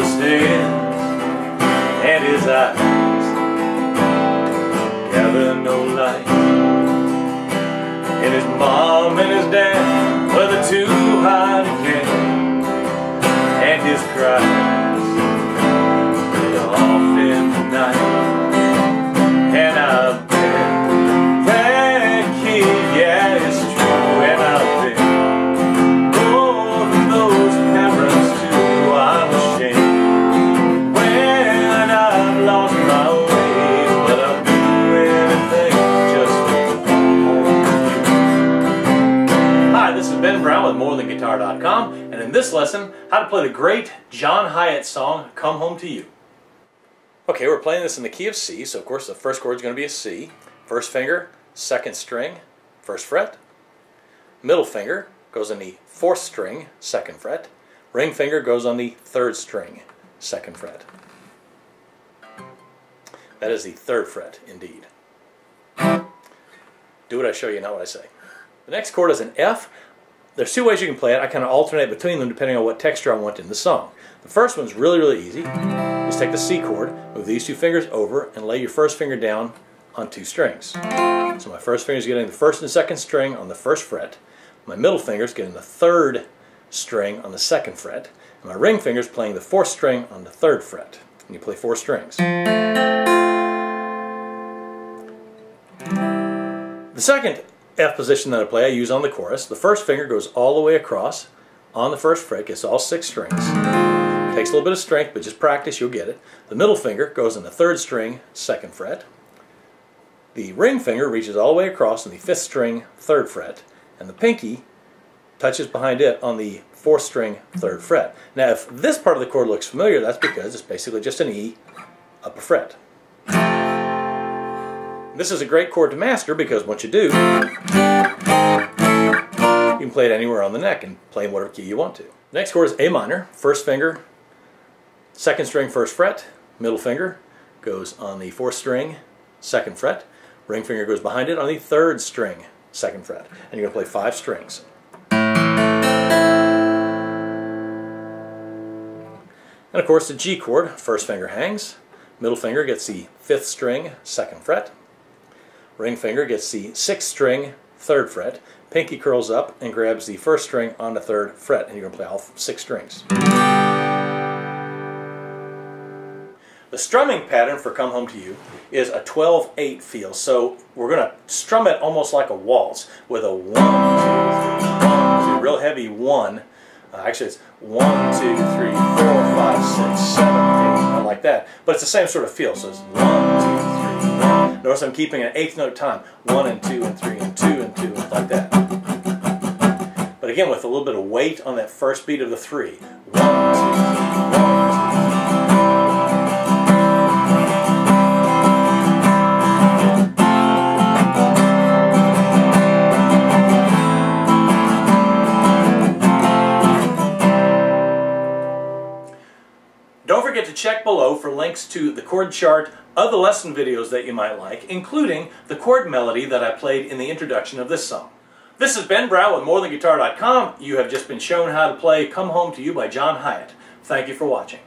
stands and his eyes gather no light, and his mom and his dad were the two hide again, and his cries fade off in the night. And I've been that kid, yeah, it's true, and I've been both of those parents too. I'm ashamed when I've lost my way, but I'll do anything just to come home to you. Hi, this is Ben Brown with MoreThanGuitar.com, and in this lesson, how to play the great John Hiatt song, Come Home to You. Okay, we're playing this in the key of C, so of course the first chord is going to be a C. First finger, second string, first fret. Middle finger goes on the fourth string, second fret. Ring finger goes on the third string, second fret. That is the third fret, indeed. Do what I show you, not what I say. The next chord is an F. There's two ways you can play it. I kind of alternate between them depending on what texture I want in the song. The first one's really, really easy. Just take the C chord, move these two fingers over, and lay your first finger down on two strings. So my first finger is getting the first and second string on the first fret. My middle finger is getting the third string on the second fret. And my ring finger is playing the fourth string on the third fret. And you play four strings. The second F position that I play, I use on the chorus. The first finger goes all the way across on the first fret, gets all six strings. Takes a little bit of strength, but just practice, you'll get it. The middle finger goes on the third string, second fret. The ring finger reaches all the way across on the fifth string, third fret. And the pinky touches behind it on the fourth string, third fret. Now, if this part of the chord looks familiar, that's because it's basically just an E up a fret. This is a great chord to master because once you do, you can play it anywhere on the neck and play in whatever key you want to. Next chord is A minor. First finger, second string, first fret. Middle finger goes on the fourth string, second fret. Ring finger goes behind it on the third string, second fret. And you're going to play five strings. And of course the G chord, first finger hangs. Middle finger gets the fifth string, second fret. Ring finger gets the sixth string, third fret. Pinky curls up and grabs the first string on the third fret, and you're going to play all six strings. The strumming pattern for Come Home to You is a 12-8 feel, so we're going to strum it almost like a waltz with a 1, 2, 3, 1, 2, real heavy 1. Actually, it's 1, 2, 3, 4, 5, 6, 7, 8, like that. But it's the same sort of feel, so it's 1, 2, 3, 1. Notice I'm keeping an eighth note time. 1 and 2 and 3 and 2 and 2, like that. But again, with a little bit of weight on that first beat of the 3. 1, 2, 3, 1, 2. Don't forget to check below for links to the chord chart of the lesson videos that you might like, including the chord melody that I played in the introduction of this song. This is Ben Brown with MoreThanGuitar.com. You have just been shown how to play Come Home to You by John Hiatt. Thank you for watching.